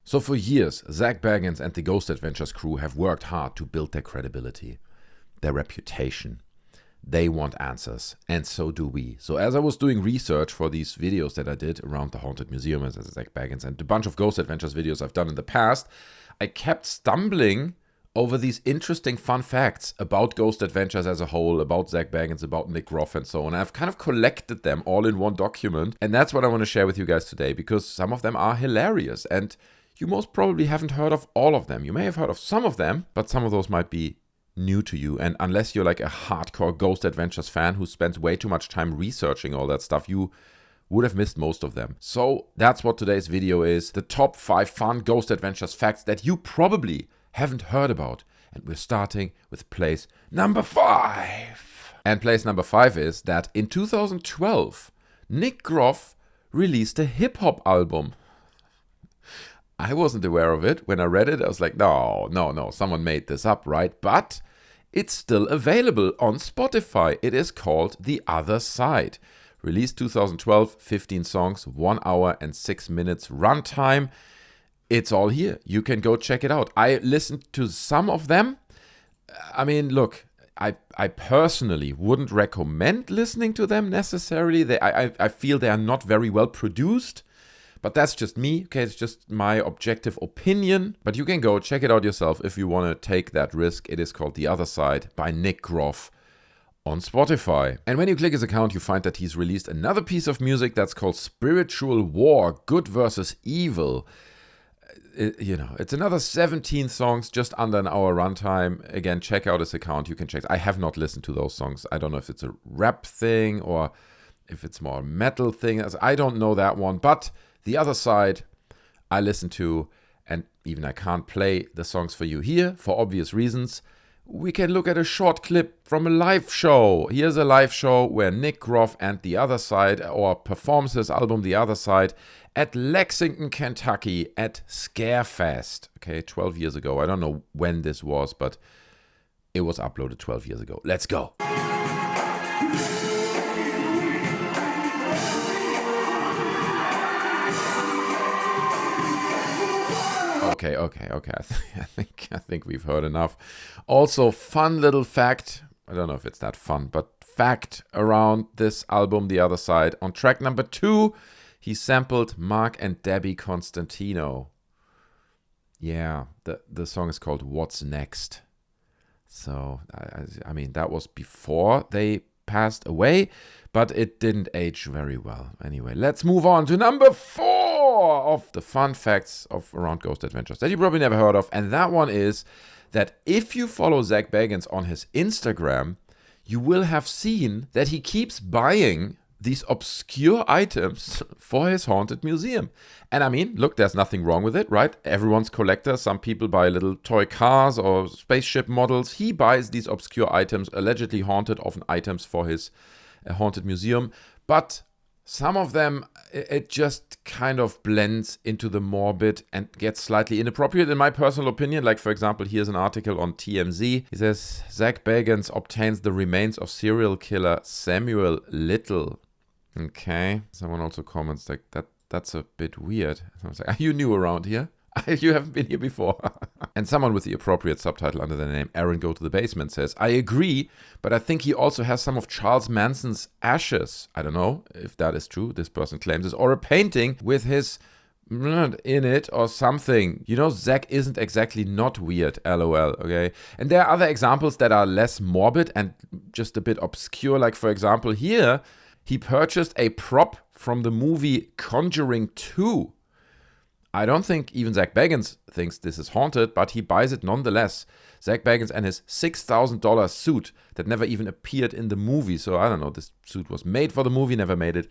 So for years, Zack Bagans and the Ghost Adventures crew have worked hard to build their credibility, their reputation. They want answers, and so do we. So as I was doing research for these videos that I did around the Haunted Museum as Zack Bagans and a bunch of Ghost Adventures videos I've done in the past, I kept stumbling over these interesting fun facts about Ghost Adventures as a whole, about Zak Bagans, about Nick Groff and so on. I've kind of collected them all in one document, and that's what I want to share with you guys today, because some of them are hilarious, and you most probably haven't heard of all of them. You may have heard of some of them, but some of those might be new to you, and unless you're like a hardcore Ghost Adventures fan who spends way too much time researching all that stuff, you would have missed most of them. So that's what today's video is, the top 5 fun Ghost Adventures facts that you probably haven't heard about. And we're starting with place number 5. And place number 5 is that in 2012, Nick Groff released a hip-hop album. I wasn't aware of it. When I read it, I was like, no, someone made this up, right? But it's still available on Spotify. It is called The Other Side. Released 2012, 15 songs, 1 hour and 6 minutes runtime. It's all here. You can go check it out. I listened to some of them. I mean, look, I personally wouldn't recommend listening to them necessarily. I feel they are not very well produced. But that's just me, okay? It's just my objective opinion. But you can go check it out yourself if you want to take that risk. It is called The Other Side by Nick Groff on Spotify. And when you click his account, you find that he's released another piece of music that's called Spiritual War, Good versus Evil. It's another 17 songs, just under an hour runtime. Again, check out his account. You can check. I have not listened to those songs. I don't know if it's a rap thing or if it's more a metal thing. I don't know that one. But The Other Side, I listen to, and even I can't play the songs for you here for obvious reasons. We can look at a short clip from a live show. Here's a live show where Nick Groff and The Other Side, or performs his album The Other Side, at Lexington, Kentucky at Scarefest. Okay, 12 years ago. I don't know when this was, but it was uploaded 12 years ago. Let's go. Okay. I think we've heard enough. Also, fun little fact. I don't know if it's that fun, but fact around this album, The Other Side. On track number 2, he sampled Mark and Debbie Constantino. Yeah, the song is called What's Next. So, I mean, that was before they passed away, but it didn't age very well. Anyway, let's move on to number 4 of the fun facts of around Ghost Adventures that you probably never heard of. And that one is that if you follow Zack Bagans on his Instagram, you will have seen that he keeps buying these obscure items for his haunted museum. And I mean, look, there's nothing wrong with it, right? Everyone's collector. Some people buy little toy cars or spaceship models. He buys these obscure items, allegedly haunted, often items for his haunted museum. But some of them, it just kind of blends into the morbid and gets slightly inappropriate, in my personal opinion. Like, for example, here's an article on TMZ. He says, Zack Bagans obtains the remains of serial killer Samuel Little. Okay. Someone also comments like, that's a bit weird. I was like, are you new around here? You haven't been here before. And someone with the appropriate subtitle under the name Aaron Go to the Basement says, I agree, but I think he also has some of Charles Manson's ashes. I don't know if that is true, this person claims this, or a painting with his blood in it or something. You know, Zack isn't exactly not weird, LOL, okay? And there are other examples that are less morbid and just a bit obscure. Like, for example, here, he purchased a prop from the movie Conjuring 2. I don't think even Zack Bagans thinks this is haunted, but he buys it nonetheless. Zack Bagans and his $6,000 suit that never even appeared in the movie. So I don't know, this suit was made for the movie, never made it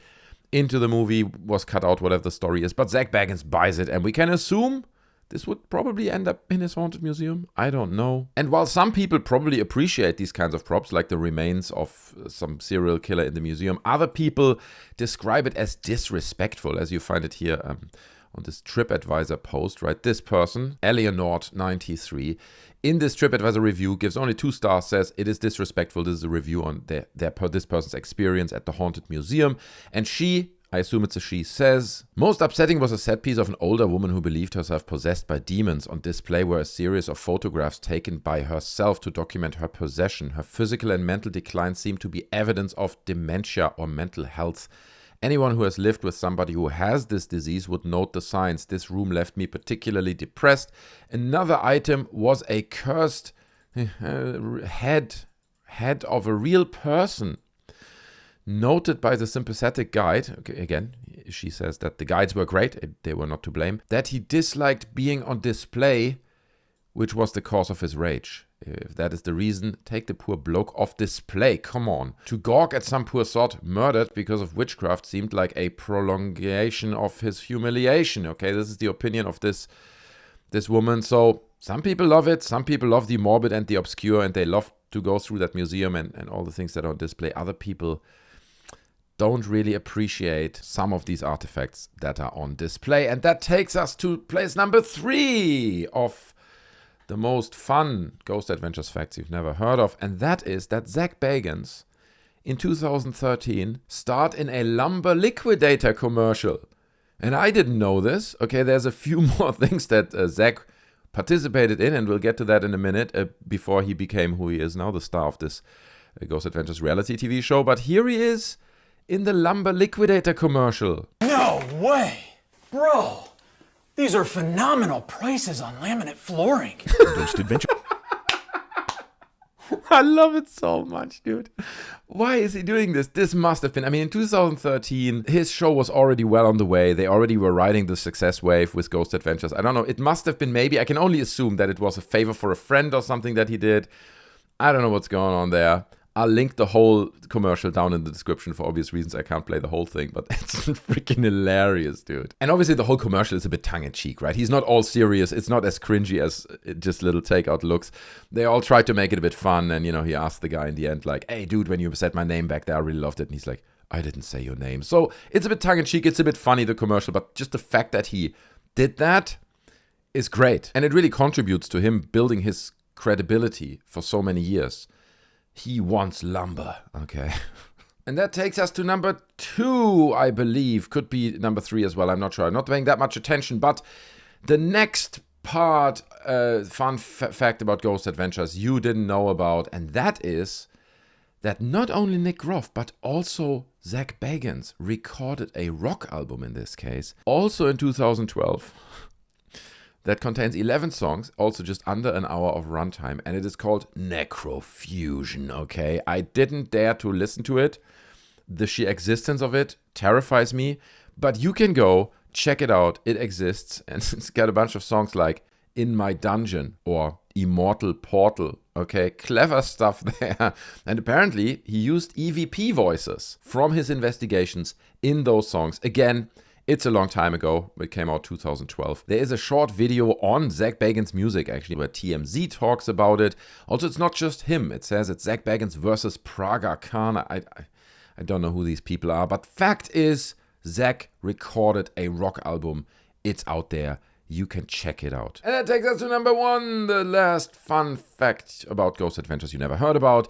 into the movie, was cut out, whatever the story is. But Zack Bagans buys it, and we can assume this would probably end up in his haunted museum. I don't know. And while some people probably appreciate these kinds of props, like the remains of some serial killer in the museum, other people describe it as disrespectful, as you find it here on this TripAdvisor post, right? This person, Eleanor93, in this TripAdvisor review, gives only 2 stars, says it is disrespectful. This is a review on this person's experience at the haunted museum. And she I assume it's a she, says, most upsetting was a set piece of an older woman who believed herself possessed by demons. On display were a series of photographs taken by herself to document her possession. Her physical and mental decline seemed to be evidence of dementia or mental health. Anyone who has lived with somebody who has this disease would note the signs. This room left me particularly depressed. Another item was a cursed head of a real person. Noted by the sympathetic guide, okay, again, she says that the guides were great, they were not to blame, that he disliked being on display, which was the cause of his rage. If that is the reason, take the poor bloke off display, come on. To gawk at some poor sod murdered because of witchcraft seemed like a prolongation of his humiliation. Okay, this is the opinion of this woman. So some people love it, some people love the morbid and the obscure, and they love to go through that museum and all the things that are on display. Other people don't really appreciate some of these artifacts that are on display. And that takes us to place number 3 of the most fun Ghost Adventures facts you've never heard of. And that is that Zack Bagans in 2013 starred in a lumber liquidator commercial. And I didn't know this. Okay, there's a few more things that Zack participated in, and we'll get to that in a minute, before he became who he is now, the star of this Ghost Adventures reality TV show. But here he is in the lumber liquidator commercial. No way! Bro, these are phenomenal prices on laminate flooring. Ghost Adventure. I love it so much, dude. Why is he doing this? This must have been, I mean, in 2013, his show was already well on the way. They already were riding the success wave with Ghost Adventures. I don't know. It must have been, maybe, I can only assume that it was a favor for a friend or something that he did. I don't know what's going on there. I'll link the whole commercial down in the description for obvious reasons. I can't play the whole thing, but it's freaking hilarious, dude. And obviously the whole commercial is a bit tongue-in-cheek, right? He's not all serious. It's not as cringy as just little takeout looks. They all try to make it a bit fun. And, you know, he asked the guy in the end, like, hey, dude, when you said my name back there, I really loved it. And he's like, I didn't say your name. So it's a bit tongue-in-cheek. It's a bit funny, the commercial. But just the fact that he did that is great. And it really contributes to him building his credibility for so many years. He wants lumber, okay. And that takes us to number 2, I believe. Could be number 3 as well, I'm not sure. I'm not paying that much attention, but the next part, fun fact about Ghost Adventures you didn't know about, and that is that not only Nick Groff, but also Zack Bagans recorded a rock album in this case, also in 2012. That contains 11 songs, also just under an hour of runtime, and it is called Necro Fusion, okay? I didn't dare to listen to it. The sheer existence of it terrifies me, but you can go, check it out, it exists, and it's got a bunch of songs like In My Dungeon or Immortal Portal, okay? Clever stuff there. And apparently, he used EVP voices from his investigations in those songs. Again, it's a long time ago. It came out 2012. There is a short video on Zack Bagans' music, actually, where TMZ talks about it. Also, it's not just him. It says it's Zack Bagans versus Praga Khan. I don't know who these people are. But fact is, Zack recorded a rock album. It's out there. You can check it out. And that takes us to number 1, the last fun fact about Ghost Adventures you never heard about.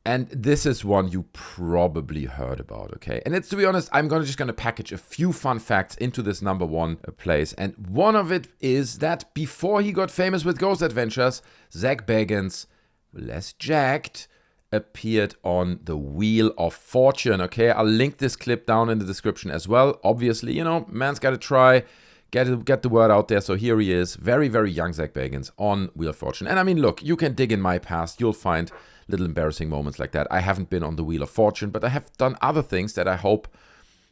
And this is one you probably heard about, okay? And it's, to be honest, I'm just gonna package a few fun facts into this number 1 place. And one of it is that before he got famous with Ghost Adventures, Zack Bagans, less jacked, appeared on the Wheel of Fortune, okay? I'll link this clip down in the description as well. Obviously, you know, man's gotta try, get the word out there. So here he is, very, very young Zack Bagans on Wheel of Fortune. And I mean, look, you can dig in my past, you'll find little embarrassing moments like that. I haven't been on the Wheel of Fortune, but I have done other things that I hope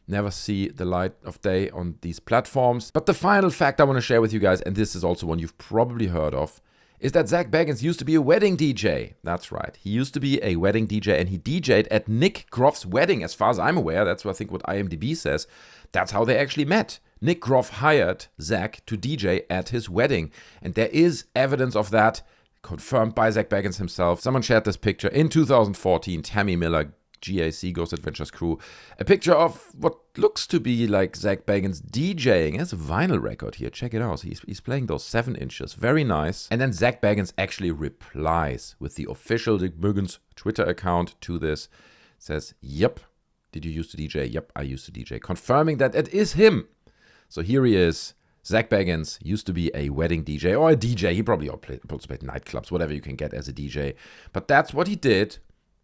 never see the light of day on these platforms. But the final fact I want to share with you guys, and this is also one you've probably heard of, is that Zack Bagans used to be a wedding DJ. That's right. He used to be a wedding DJ, and he DJ'd at Nick Groff's wedding, as far as I'm aware. That's what I think what IMDb says. That's how they actually met. Nick Groff hired Zack to DJ at his wedding, and there is evidence of that, confirmed by Zack Bagans himself. Someone shared this picture in 2014, Tammy Miller, GAC, Ghost Adventures crew. A picture of what looks to be like Zack Bagans DJing. There's a vinyl record here. Check it out. He's playing those 7 inches. Very nice. And then Zack Bagans actually replies with the official Zack Bagans Twitter account to this. Says, yep, Did you used to DJ? Yep, I used to DJ. Confirming that it is him. So here he is. Zack Bagans used to be a wedding DJ or a DJ. He probably also played nightclubs, whatever you can get as a DJ. But that's what he did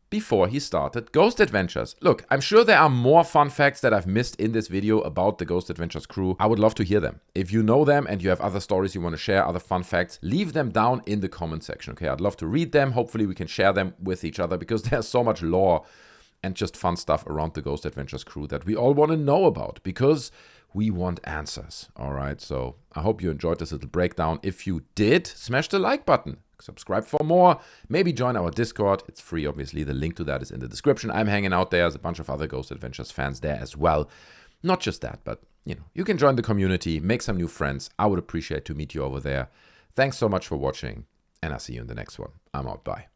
before he started Ghost Adventures. Look, I'm sure there are more fun facts that I've missed in this video about the Ghost Adventures crew. I would love to hear them. If you know them and you have other stories you want to share, other fun facts, leave them down in the comment section, okay? I'd love to read them. Hopefully we can share them with each other because there's so much lore and just fun stuff around the Ghost Adventures crew that we all want to know about because we want answers, all right? So I hope you enjoyed this little breakdown. If you did, smash the like button. Subscribe for more. Maybe join our Discord. It's free, obviously. The link to that is in the description. I'm hanging out there. There's a bunch of other Ghost Adventures fans there as well. Not just that, but, you can join the community, make some new friends. I would appreciate to meet you over there. Thanks so much for watching, and I'll see you in the next one. I'm out. Bye.